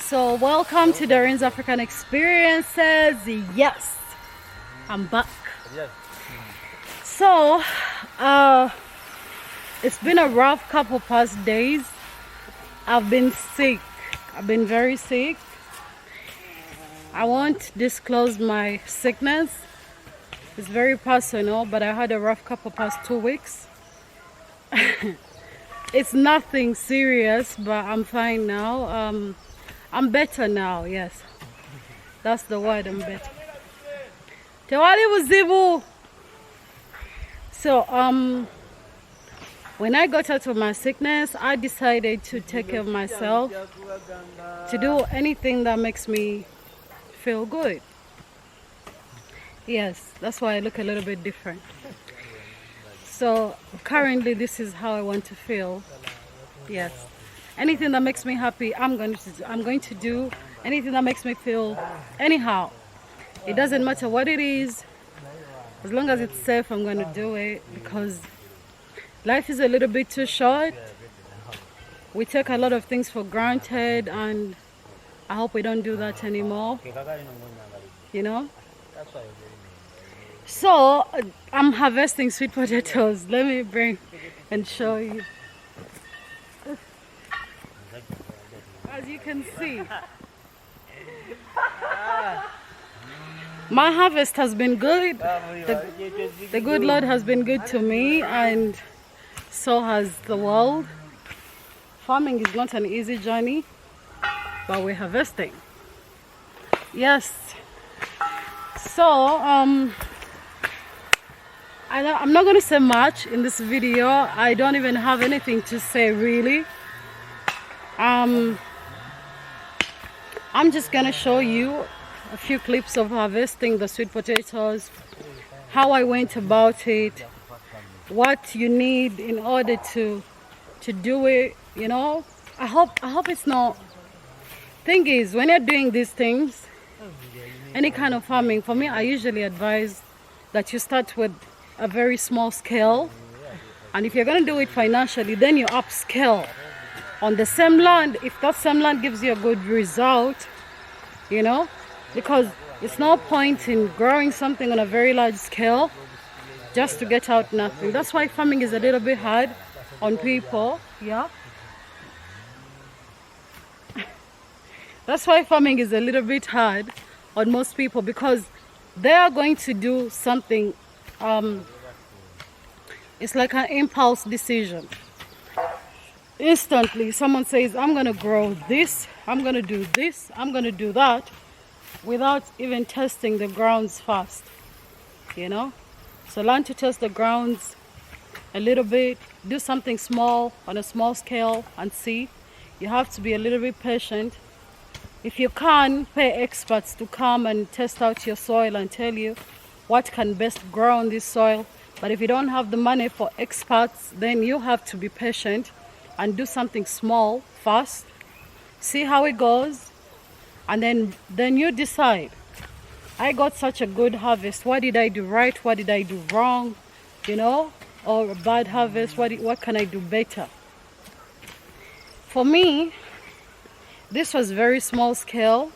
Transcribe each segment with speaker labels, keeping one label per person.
Speaker 1: So welcome to DOREEN'S African Experiences. Yes, I'm back. So it's been a rough couple past days. I've been sick. I've been very sick. I won't disclose my sickness. It's very personal, but I had a rough couple past 2 weeks. It's nothing serious, but I'm fine now. I'm better now. Yes, that's the word. I'm better. Tewali Wuzibu. So when I got out of my sickness, I decided to take care of myself, to do anything that makes me feel good. Yes, that's why I look a little bit different. So currently this is how I want to feel. Yes, anything that makes me happy, I'm going to do. Anything that makes me feel anyhow, it doesn't matter what it is, as long as it's safe, I'm going to do it, because life is a little bit too short. We take a lot of things for granted, and I hope we don't do that anymore, you know. So I'm harvesting sweet potatoes. Let me bring and show you. As you can see, my harvest has been good. The good Lord has been good to me, and so has the world. Farming is not an easy journey, but we're harvesting. Yes. So I'm not going to say much in this video. I don't even have anything to say really. I'm just going to show you a few clips of harvesting the sweet potatoes, how I went about it, what you need in order to do it, you know. I hope it's not. Thing is, when you're doing these things, any kind of farming, for me, I usually advise that you start with a very small scale, and if you're going to do it financially, then you upscale on the same land. If that same land gives you a good result, you know, because it's no point in growing something on a very large scale just to get out nothing. That's why farming is a little bit hard on people. Yeah, that's why farming is a little bit hard on most people, because they are going to do something. It's like an impulse decision. Instantly someone says, I'm going to grow this, I'm going to do this, I'm going to do that, without even testing the grounds first, you know. So learn to test the grounds a little bit, do something small on a small scale and see. You have to be a little bit patient. If you can, pay experts to come and test out your soil and tell you what can best grow on this soil. But if you don't have the money for experts, then you have to be patient and do something small first, see how it goes, and then you decide. I got such a good harvest. What did I do right? What did I do wrong? You know, or a bad harvest. What can I do better? For me, this was very small scale,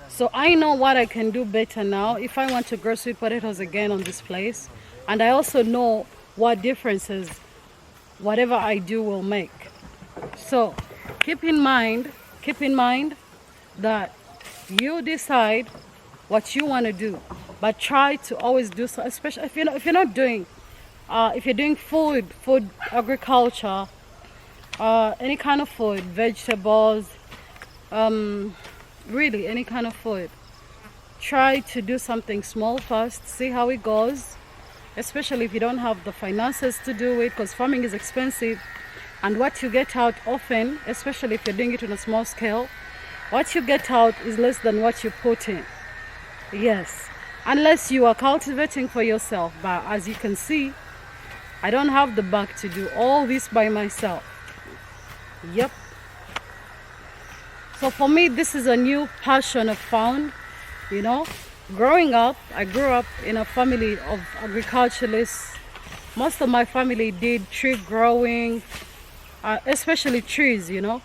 Speaker 1: so I know what I can do better now if I want to grow sweet potatoes again on this place. And I also know what differences whatever I do will make. So keep in mind that you decide what you want to do, but try to always do so, especially if you're not doing if you're doing food agriculture, any kind of food, vegetables, really any kind of food. Try to do something small first, see how it goes, especially if you don't have the finances to do it, because farming is expensive, and what you get out often, especially if you're doing it on a small scale, what you get out is less than what you put in. Yes, unless you are cultivating for yourself. But as you can see, I don't have the back to do all this by myself. Yep. So for me, this is a new passion I've found, you know. Growing up, I grew up in a family of agriculturalists. Most of my family did tree growing, especially trees, you know.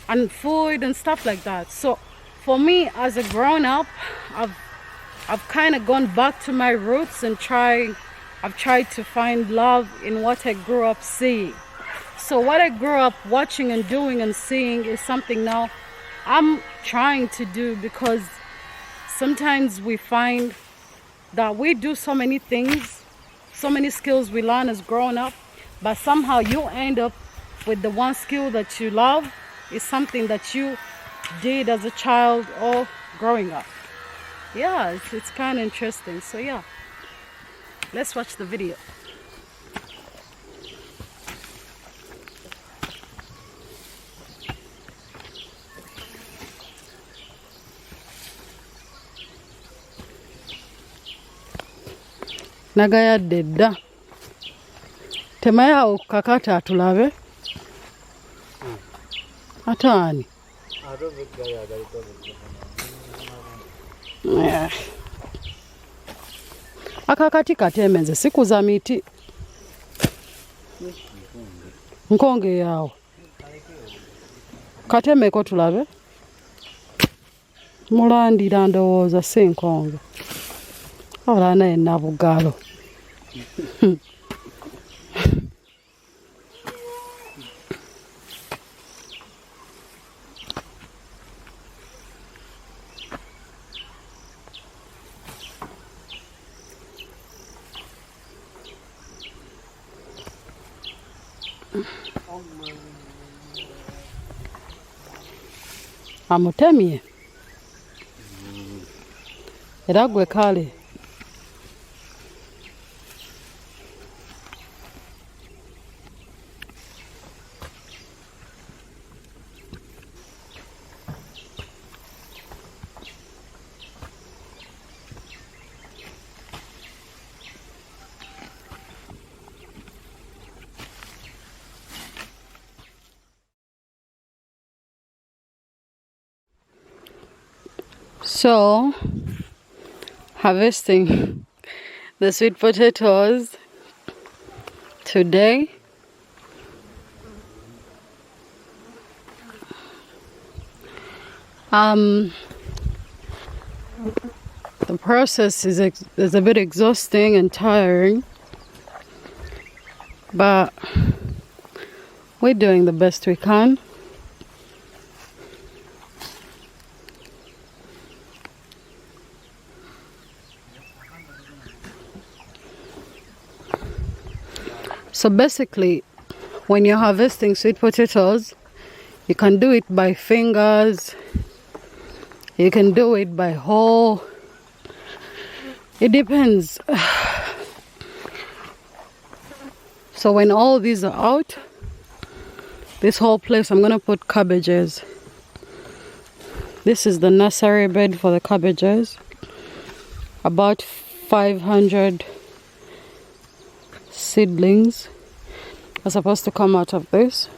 Speaker 1: and food and stuff like that. So for me as a grown-up, I've kind of gone back to my roots and I've tried to find love in what I grew up seeing. So what I grew up watching and doing and seeing is something now I'm trying to do, because sometimes we find that we do so many things, so many skills we learn as grown up, but somehow you end up with the one skill that you love is something that you did as a child or growing up. Yeah, it's kind of interesting. So yeah, let's watch the video. Nagayadde dda temayawo kakata atulabe ataani akakati katemenze sikuza miti nkonge yawo katemeko tulabe mulandira ndowooza si nkonge wabula naye nabugalo. Amutemye era gwe kale. So, harvesting the sweet potatoes today. The process is a bit exhausting and tiring, but we're doing the best we can. So basically, when you're harvesting sweet potatoes, you can do it by fingers, you can do it by hoe, it depends. So when all these are out, this whole place, I'm gonna put cabbages. This is the nursery bed for the cabbages. About 500 seedlings are supposed to come out of this.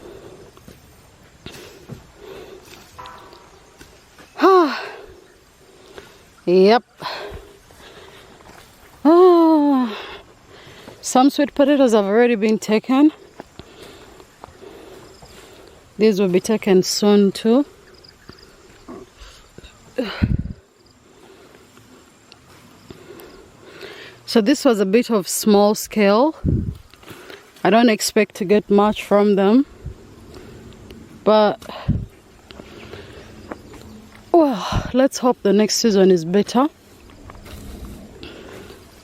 Speaker 1: Yep. Some sweet potatoes have already been taken. These will be taken soon too. So this was a bit of small scale. I don't expect to get much from them, but well, let's hope the next season is better.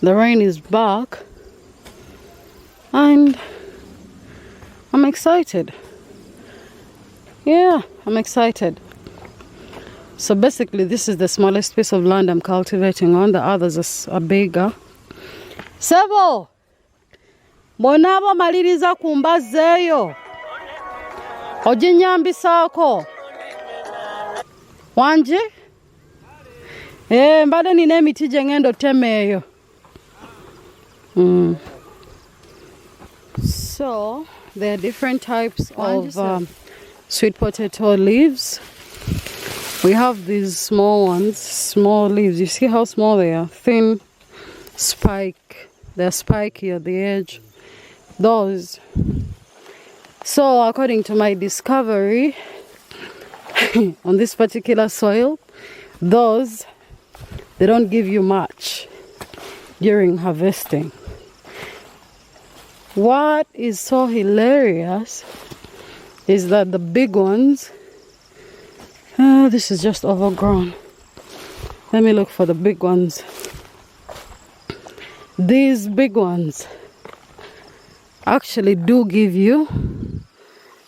Speaker 1: The rain is back and I'm excited. Yeah, I'm excited. So basically this is the smallest piece of land I'm cultivating on. The others are bigger. Sebo, bonabo maliriza kumbazeyo. Ojinyambisako. Wanje? Mbade nina emiti gye ngenda temeeyo. So there are different types of sweet potato leaves. We have these small ones, small leaves. You see how small they are? Thin spike. They're spiky at the edge. Those. So according to my discovery, on this particular soil, those, they don't give you much during harvesting. What is so hilarious is that the big ones, this is just overgrown. Let me look for the big ones. These big ones actually do give you,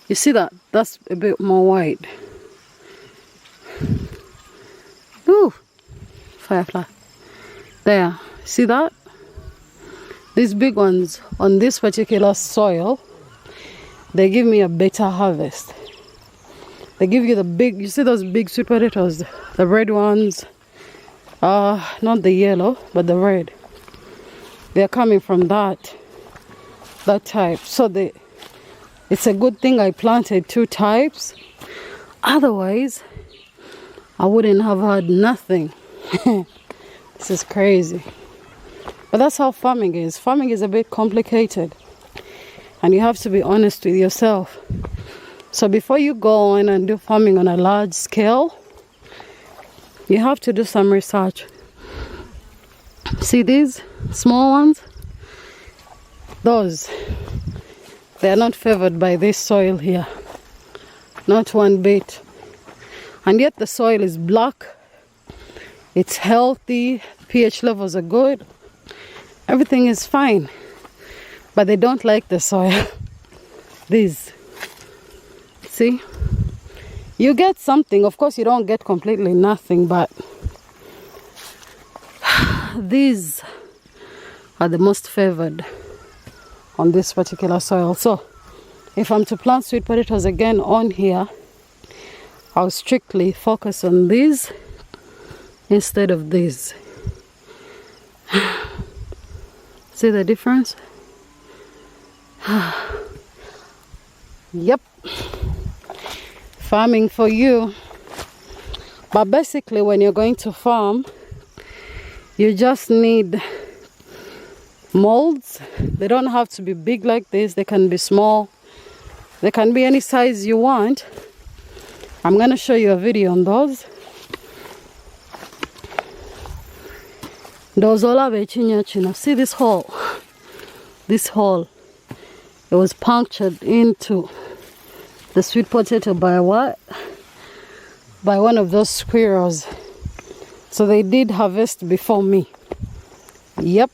Speaker 1: you see that? That's a bit more wide. Ooh, firefly. There, see that? These big ones on this particular soil, they give me a better harvest. They give you the big, you see those big sweet potatoes, the red ones, not the yellow, but the red. They're coming from that type. So it's a good thing I planted 2 types. Otherwise, I wouldn't have had nothing. This is crazy. But that's how farming is. Farming is a bit complicated. And you have to be honest with yourself. So before you go on and do farming on a large scale, you have to do some research. See these small ones? Those, they are not favored by this soil here. Not one bit. And yet the soil is black. It's healthy. pH levels are good. Everything is fine. But they don't like the soil. These. See? You get something. Of course, you don't get completely nothing, but these are the most favored on this particular soil. So, if I'm to plant sweet potatoes again on here, I'll strictly focus on these instead of these. See the difference? Yep. Farming for you. But basically, when you're going to farm, you just need molds. They don't have to be big like this. They can be small. They can be any size you want. I'm going to show you a video on those. See this hole? This hole. It was punctured into the sweet potato by what? By one of those squirrels. So they did harvest before me. Yep.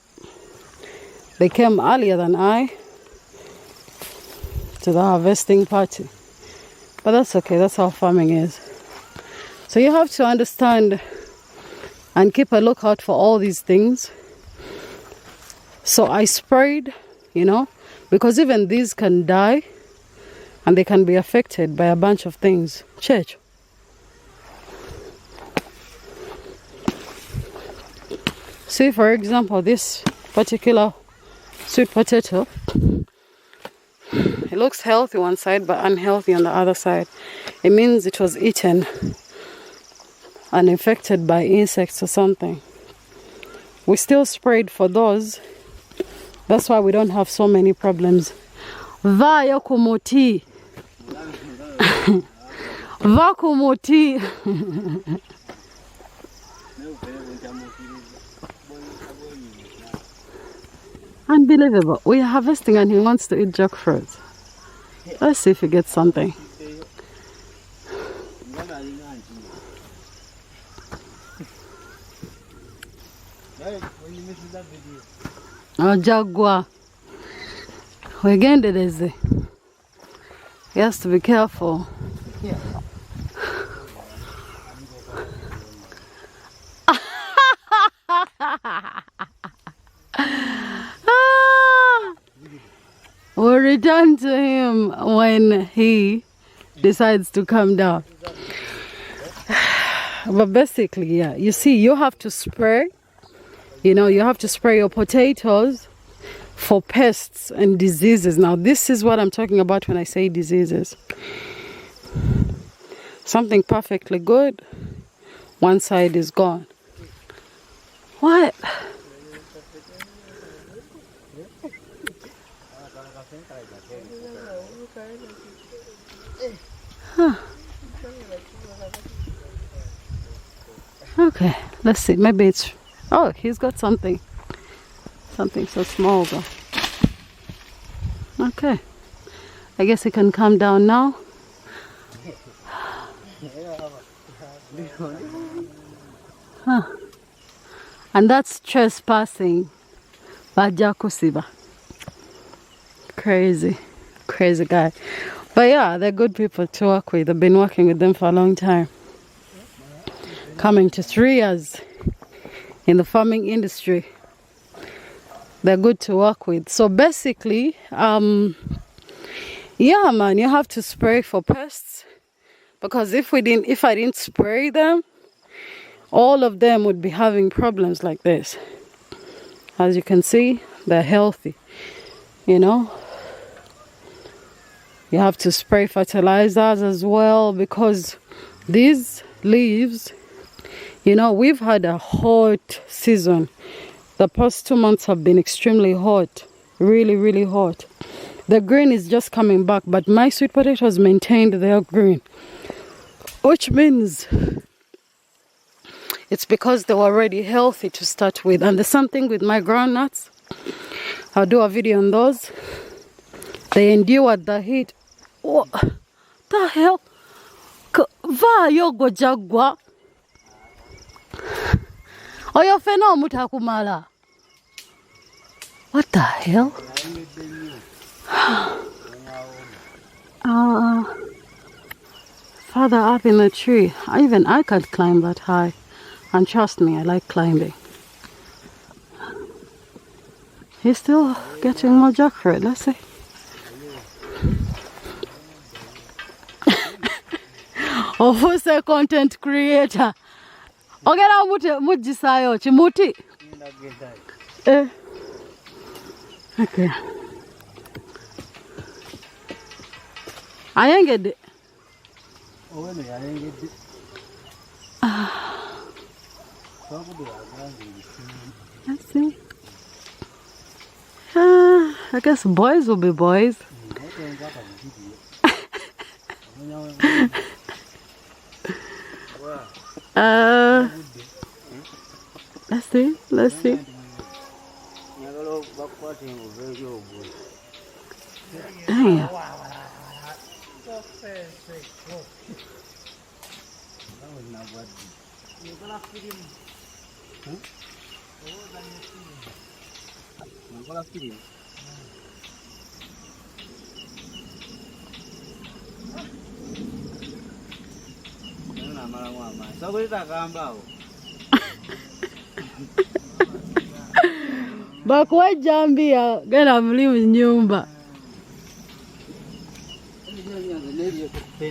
Speaker 1: They came earlier than I to the harvesting party. But that's okay. That's how farming is. So you have to understand and keep a lookout for all these things. So I sprayed, you know, because even these can die and they can be affected by a bunch of things. Church. See, for example, this particular sweet potato, it looks healthy one side but unhealthy on the other side. It means it was eaten and infected by insects or something. We still sprayed for those. That's why we don't have so many problems. Va yokumoti. Va kumoti. Unbelievable. We are harvesting and he wants to eat jackfruit. Let's see if he gets something. Oh, jaguar. We're getting the lazy. He has to be careful. We'll return to him when he decides to come down. But basically, yeah, you see, you have to spray. You know, you have to spray your potatoes for pests and diseases. Now, this is what I'm talking about when I say diseases. Something perfectly good, one side is gone. What? Huh. Okay, let's see. Maybe it's... Oh, he's got something. Something so small though. Okay. I guess he can calm down now. Huh. And that's trespassing. Bajakusiba. Crazy. Crazy guy. But yeah, they're good people to work with. I've been working with them for a long time. Coming to 3 years in the farming industry. They're good to work with. So basically, yeah man, you have to spray for pests. Because if I didn't spray them, all of them would be having problems like this. As you can see, they're healthy. You know, you have to spray fertilizers as well, because these leaves, you know, we've had a hot season. The past 2 months have been extremely hot, really, really hot. The green is just coming back, but my sweet potatoes maintained their green, which means it's because they were already healthy to start with. And the same thing with my groundnuts. I'll do a video on those. They endured the heat. What the hell? Va yogo jagwa. Oyo feno mutakumala. What the hell? Further up in the tree. Even I can't climb that high. And trust me, I like climbing. He's still getting more jackfruit. Let's see. Oh, who's a content creator? Ogera mujisayo chimuti. Okay. Ayengede. Let's see. I guess boys will be boys. Let's see. Let's see. Damn. Bakwa jambia gana mlimu nyumba.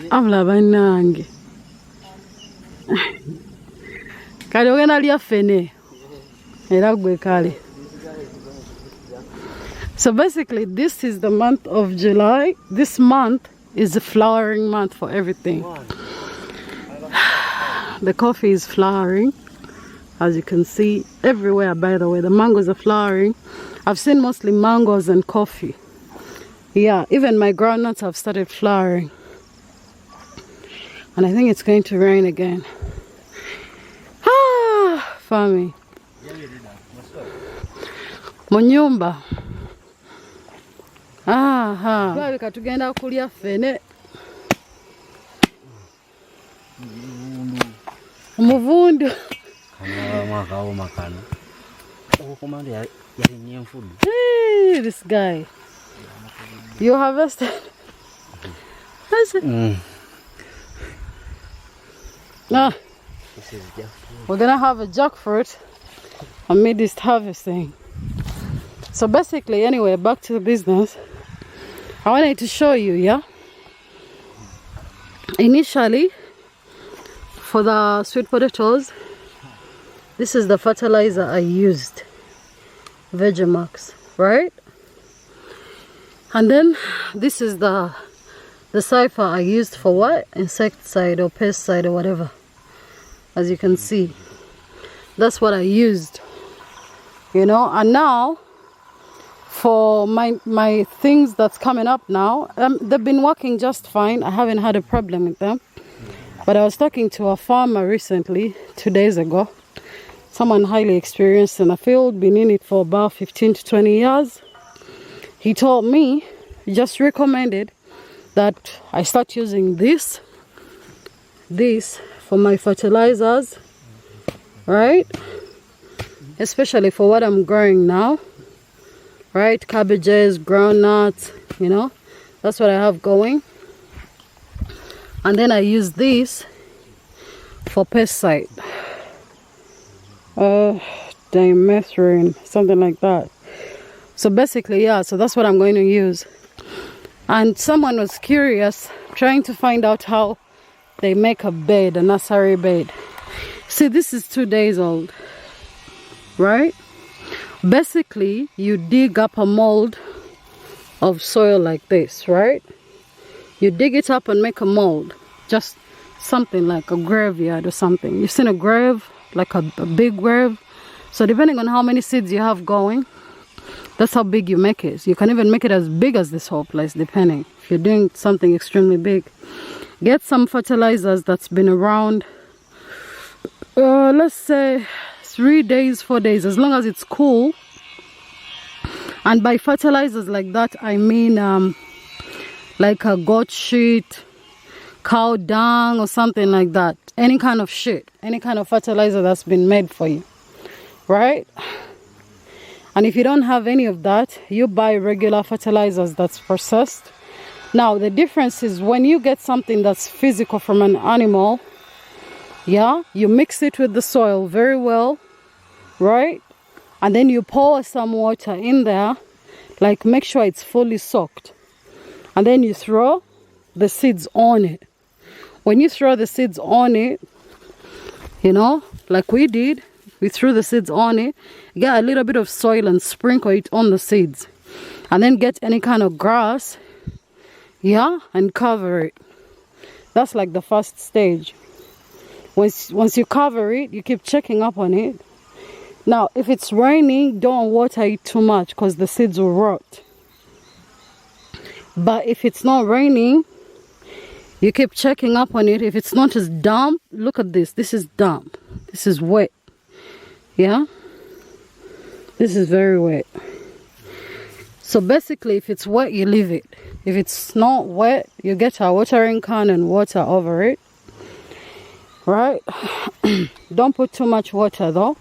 Speaker 1: Amla banange. Kali ogena lia fene. Era gwe kali. So basically this is the month of July. This month is the flowering month for everything. The coffee is flowering, as you can see everywhere. By the way, the mangoes are flowering. I've seen mostly mangoes and coffee. Yeah, even my groundnuts have started flowering. And I think it's going to rain again. Ah, farming. Munyumba. Aha. Bali katugenda kulya fene. Umuvundu. Hey, this guy. You harvested. Ah. We're gonna have a jackfruit amidst harvesting. So basically, anyway, back to the business. I wanted to show you, yeah. Initially, for the sweet potatoes, this is the fertilizer I used, Vegemax, right? And then this is the cipher I used for what? Insecticide or pesticide or whatever. As you can see, that's what I used, you know. And now for my things that's coming up now, they've been working just fine. I haven't had a problem with them. But I was talking to a farmer recently, 2 days ago. Someone highly experienced in the field, been in it for about 15 to 20 years. He told me, he just recommended that I start using this for my fertilizers, right? Especially for what I'm growing now, right? Cabbages, groundnuts, you know, that's what I have going. And then I use this for pesticide, dimethrine, something like that. So basically, yeah, so that's what I'm going to use. And someone was curious, trying to find out how they make a bed, a nursery bed. See, this is 2 days old, right? Basically, you dig up a mold of soil like this, right? You dig it up and make a mold, just something like a graveyard or something. You've seen a grave, like a big grave. So depending on how many seeds you have going, that's how big you make it. You can even make it as big as this whole place, depending. If you're doing something extremely big, get some fertilizers that's been around, let's say 3 days, 4 days, as long as it's cool. And by fertilizers like that, I mean like a goat shit, cow dung, or something like that. Any kind of shit, any kind of fertilizer that's been made for you, right? And if you don't have any of that, you buy regular fertilizers that's processed. Now, the difference is when you get something that's physical from an animal, yeah, you mix it with the soil very well, right? And then you pour some water in there, like make sure it's fully soaked. And then you throw the seeds on it. When you throw the seeds on it, you know, like we did, we threw the seeds on it, get a little bit of soil and sprinkle it on the seeds. And then get any kind of grass, yeah, and cover it. That's like the first stage. Once you cover it, you keep checking up on it. Now, if it's raining, don't water it too much because the seeds will rot. But if it's not raining, you keep checking up on it. If it's not as damp, look at this. This is damp. This is wet. Yeah? This is very wet. So basically, if it's wet, you leave it. If it's not wet, you get a watering can and water over it. Right? Don't put too much water though.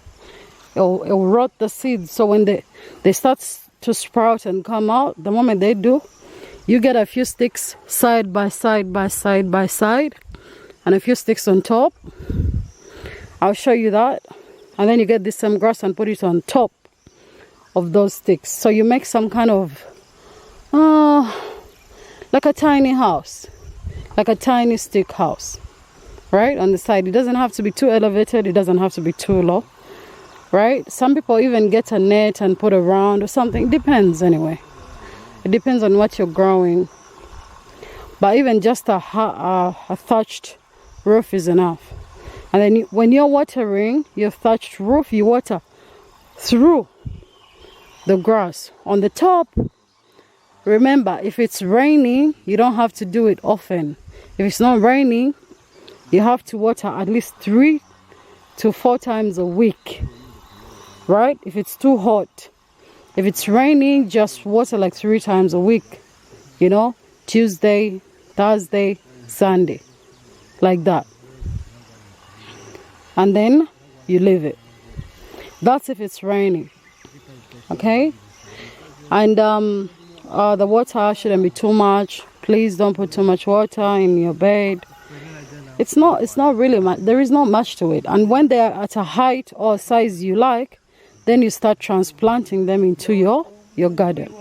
Speaker 1: It'll rot the seeds. So when they start to sprout and come out, the moment they do, you get a few sticks side by side by side by side, and a few sticks on top. I'll show you that. And then you get this some grass and put it on top of those sticks. So you make some kind of like a tiny house, like a tiny stick house, right, on the side. It doesn't have to be too elevated, it doesn't have to be too low, right? Some people even get a net and put around or something. Depends anyway. It depends on what you're growing. But even just a thatched roof is enough. And then when you're watering your thatched roof, you water through the grass. On the top, remember, if it's raining, you don't have to do it often. If it's not raining, you have to water at least 3 to 4 times a week, right? If it's too hot. If it's raining, just water like 3 times a week, you know, Tuesday, Thursday, Sunday, like that. And then you leave it. That's if it's raining, okay? And the water shouldn't be too much. Please don't put too much water in your bed. It's not really much. There is not much to it. And when they're at a height or size you like, then you start transplanting them into your garden.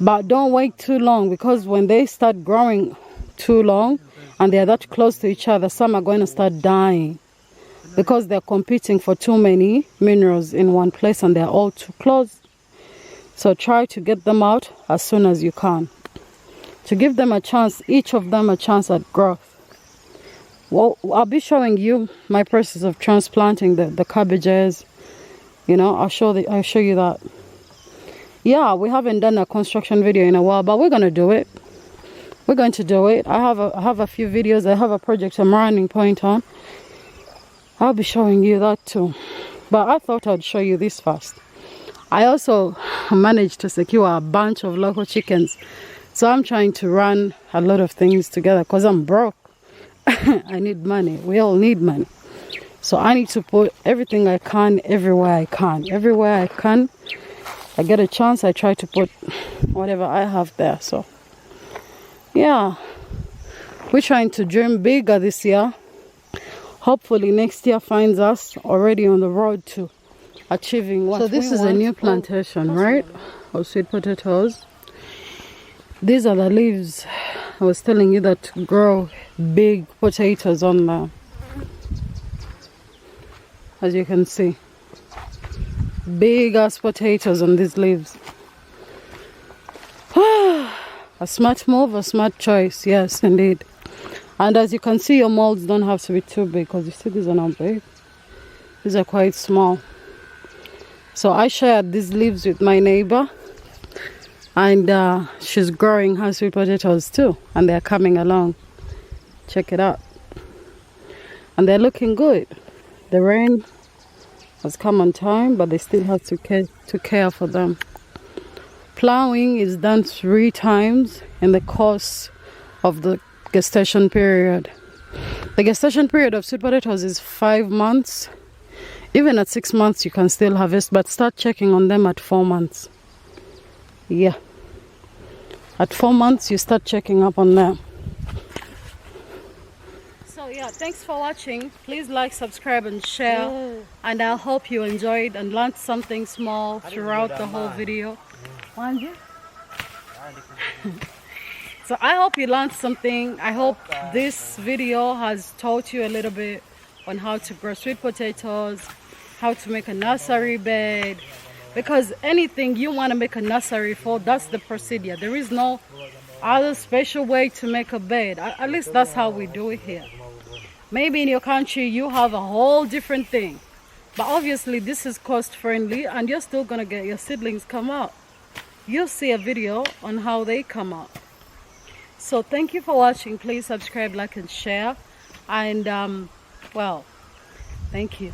Speaker 1: But don't wait too long, because when they start growing too long and they're that close to each other, some are going to start dying because they're competing for too many minerals in one place and they're all too close. So try to get them out as soon as you can, to give them a chance, each of them a chance at growth. Well, I'll be showing you my process of transplanting the cabbages. You know, I'll show you that. Yeah, we haven't done a construction video in a while, but we're gonna do it. we're going to do it. I have a few videos. I have a project I'm running point on. I'll be showing you that too. But I thought I'd show you this first. I also managed to secure a bunch of local chickens. So I'm trying to run a lot of things together because I'm broke. I need money. We all need money. So I need to put everything I can everywhere I can. Everywhere I can, I get a chance, I try to put whatever I have there. So yeah, we're trying to dream bigger this year. Hopefully next year finds us already on the road to achieving what we want. So this is a new plantation, right, of sweet potatoes. These are the leaves I was telling you that grow big potatoes on them. As you can see, big ass potatoes on these leaves. A smart move, a smart choice, yes indeed. And as you can see, your molds don't have to be too big, because you see these are not big. These are quite small. So I shared these leaves with my neighbor, and she's growing her sweet potatoes too, and they're coming along. Check it out. And they're looking good. The rain has come on time, but they still have to care for them. Plowing is done 3 times in the course of the gestation period. The gestation period of sweet potatoes is 5 months. Even at 6 months you can still harvest, but start checking on them at 4 months. Yeah, at 4 months you start checking up on them. So yeah, thanks for watching. Please like, subscribe and share. And I hope you enjoyed and learned something small throughout the whole video. So I hope you learned something. I hope this video has taught you a little bit on how to grow sweet potatoes, how to make a nursery bed, because anything you want to make a nursery for, that's the procedure. There is no other special way to make a bed. At least that's how we do it here. Maybe in your country you have a whole different thing, but obviously this is cost friendly and you're still gonna get your seedlings come out. You'll see a video on how they come out. So thank you for watching. Please subscribe, like and share, and well, thank you.